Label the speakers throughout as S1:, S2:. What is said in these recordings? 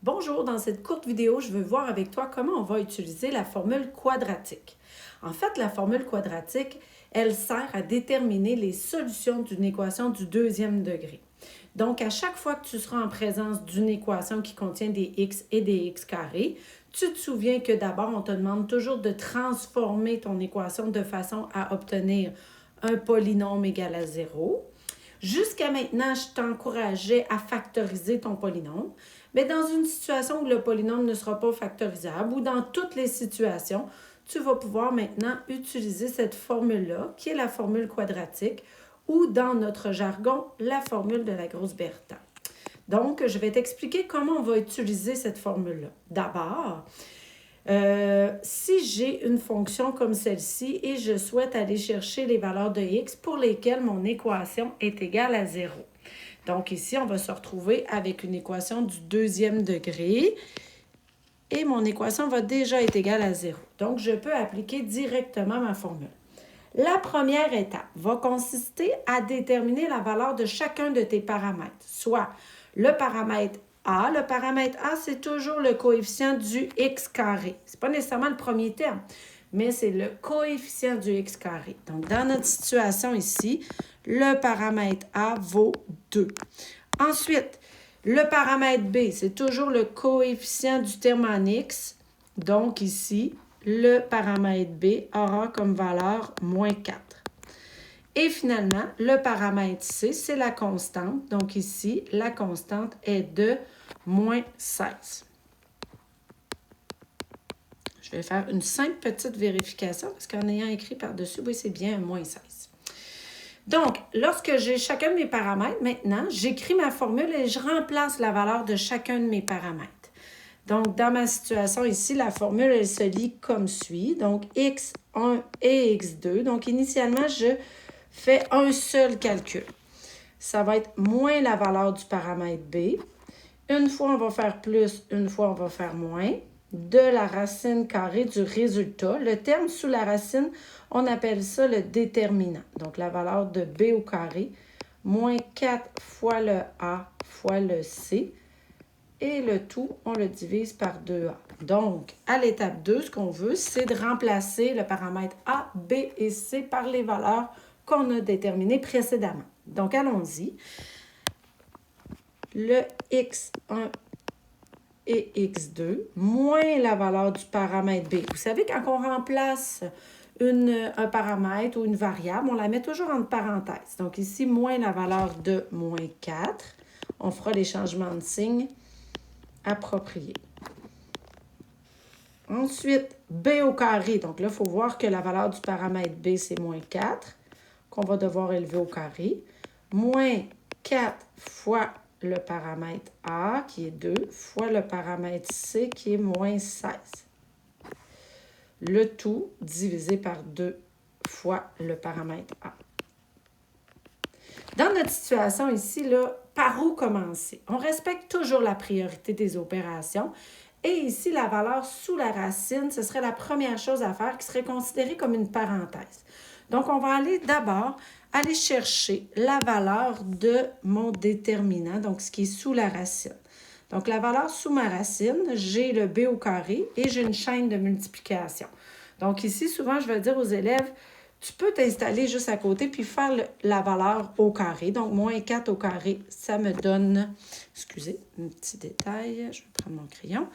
S1: Bonjour, dans cette courte vidéo, je veux voir avec toi comment on va utiliser la formule quadratique. En fait, la formule quadratique, elle sert à déterminer les solutions d'une équation du deuxième degré. Donc, à chaque fois que tu seras en présence d'une équation qui contient des x et des x carrés, tu te souviens que d'abord, on te demande toujours de transformer ton équation de façon à obtenir un polynôme égal à 0. Jusqu'à maintenant, je t'encourageais à factoriser ton polynôme. Mais dans une situation où le polynôme ne sera pas factorisable ou dans toutes les situations, tu vas pouvoir maintenant utiliser cette formule-là, qui est la formule quadratique, ou dans notre jargon, la formule de la grosse Bertha. Donc, je vais t'expliquer comment on va utiliser cette formule-là. D'abord, si j'ai une fonction comme celle-ci et je souhaite aller chercher les valeurs de x pour lesquelles mon équation est égale à 0. Donc ici, on va se retrouver avec une équation du deuxième degré et mon équation va déjà être égale à 0. Donc, je peux appliquer directement ma formule. La première étape va consister à déterminer la valeur de chacun de tes paramètres, soit le paramètre A. Le paramètre A, c'est toujours le coefficient du x carré. Ce n'est pas nécessairement le premier terme, mais c'est le coefficient du x carré. Donc, dans notre situation ici, le paramètre A vaut 2. Ensuite, le paramètre B, c'est toujours le coefficient du terme en x. Donc, ici, le paramètre B aura comme valeur moins 4. Et finalement, le paramètre C, c'est la constante. Donc ici, la constante est de moins 16. Je vais faire une simple petite vérification parce qu'en ayant écrit par-dessus, oui, c'est bien moins 16. Donc, lorsque j'ai chacun de mes paramètres, maintenant, j'écris ma formule et je remplace la valeur de chacun de mes paramètres. Donc, dans ma situation ici, la formule, elle se lit comme suit. Donc, x1 et x2. Donc, initialement, je fais un seul calcul. Ça va être moins la valeur du paramètre B. Une fois, on va faire plus, une fois, on va faire moins. De la racine carrée du résultat. Le terme sous la racine, on appelle ça le déterminant. Donc, la valeur de B au carré, moins 4 fois le A fois le C. Et le tout, on le divise par 2A. Donc, à l'étape 2, ce qu'on veut, c'est de remplacer le paramètre A, B et C par les valeurs qu'on a déterminées précédemment. Donc, allons-y. Le x1 et x2 moins la valeur du paramètre B. Vous savez, quand on remplace un paramètre ou une variable, on la met toujours entre parenthèses. Donc, ici, moins la valeur de moins 4. On fera les changements de signe appropriés. Ensuite, B au carré. Donc là, il faut voir que la valeur du paramètre B, c'est moins 4, qu'on va devoir élever au carré. Moins 4 fois le paramètre A, qui est 2, fois le paramètre C, qui est moins 16. Le tout divisé par 2 fois le paramètre A. Dans notre situation ici, là, par où commencer? On respecte toujours la priorité des opérations. Et ici, la valeur sous la racine, ce serait la première chose à faire qui serait considérée comme une parenthèse. Donc, on va aller d'abord aller chercher la valeur de mon déterminant, donc ce qui est sous la racine. Donc, la valeur sous ma racine, j'ai le B au carré et j'ai une chaîne de multiplication. Donc, ici, souvent, je vais dire aux élèves, tu peux t'installer juste à côté puis faire la valeur au carré. Donc, moins 4 au carré, ça me donne, excusez, un petit détail, je vais prendre mon crayon.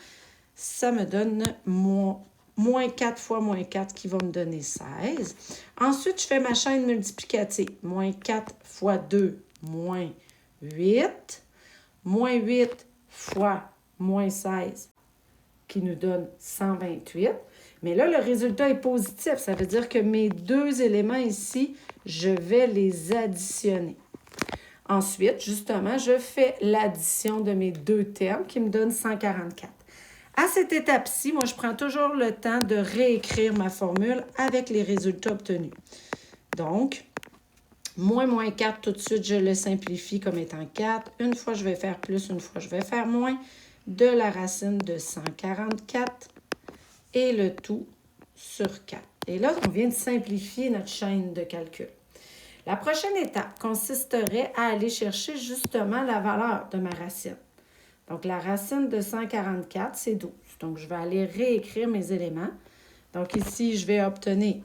S1: Ça me donne moins 4 fois moins 4 qui va me donner 16. Ensuite, je fais ma chaîne multiplicative. Moins 4 fois 2, moins 8. Moins 8 fois moins 16 qui nous donne 128. Mais là, le résultat est positif. Ça veut dire que mes deux éléments ici, je vais les additionner. Ensuite, justement, je fais l'addition de mes deux termes qui me donne 144. À cette étape-ci, moi, je prends toujours le temps de réécrire ma formule avec les résultats obtenus. Donc, moins 4, tout de suite, je le simplifie comme étant 4. Une fois, je vais faire plus, une fois, je vais faire moins. De la racine de 144 et le tout sur 4. Et là, on vient de simplifier notre chaîne de calcul. La prochaine étape consisterait à aller chercher justement la valeur de ma racine. Donc, la racine de 144, c'est 12. Donc, je vais aller réécrire mes éléments. Donc, ici, je vais obtenir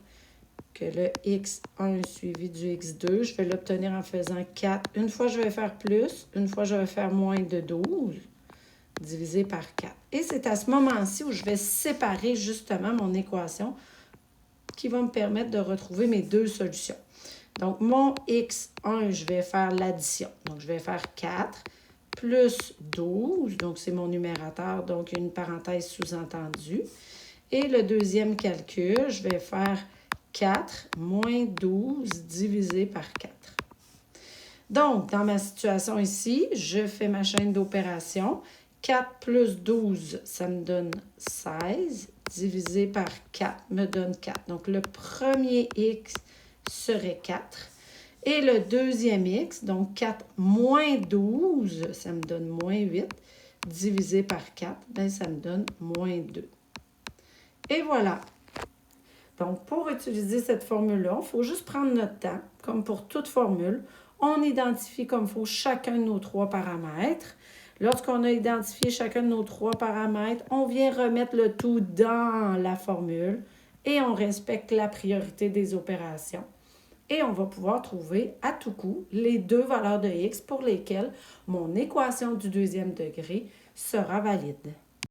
S1: que le x1 suivi du x2, je vais l'obtenir en faisant 4. Une fois, je vais faire plus. Une fois, je vais faire moins de 12 divisé par 4. Et c'est à ce moment-ci où je vais séparer justement mon équation qui va me permettre de retrouver mes deux solutions. Donc, mon x1, je vais faire l'addition. Donc, je vais faire 4 plus 12. Donc, c'est mon numérateur. Donc, il y a une parenthèse sous-entendue. Et le deuxième calcul, je vais faire 4 moins 12 divisé par 4. Donc, dans ma situation ici, je fais ma chaîne d'opération. 4 plus 12, ça me donne 16, divisé par 4 me donne 4. Donc, le premier x serait 4. Et le deuxième x, donc 4 moins 12, ça me donne moins 8, divisé par 4, bien, ça me donne moins 2. Et voilà. Donc, pour utiliser cette formule-là, il faut juste prendre notre temps, comme pour toute formule. On identifie comme il faut chacun de nos 3 paramètres. Lorsqu'on a identifié chacun de nos 3 paramètres, on vient remettre le tout dans la formule et on respecte la priorité des opérations. Et on va pouvoir trouver à tout coup les deux valeurs de x pour lesquelles mon équation du deuxième degré sera valide.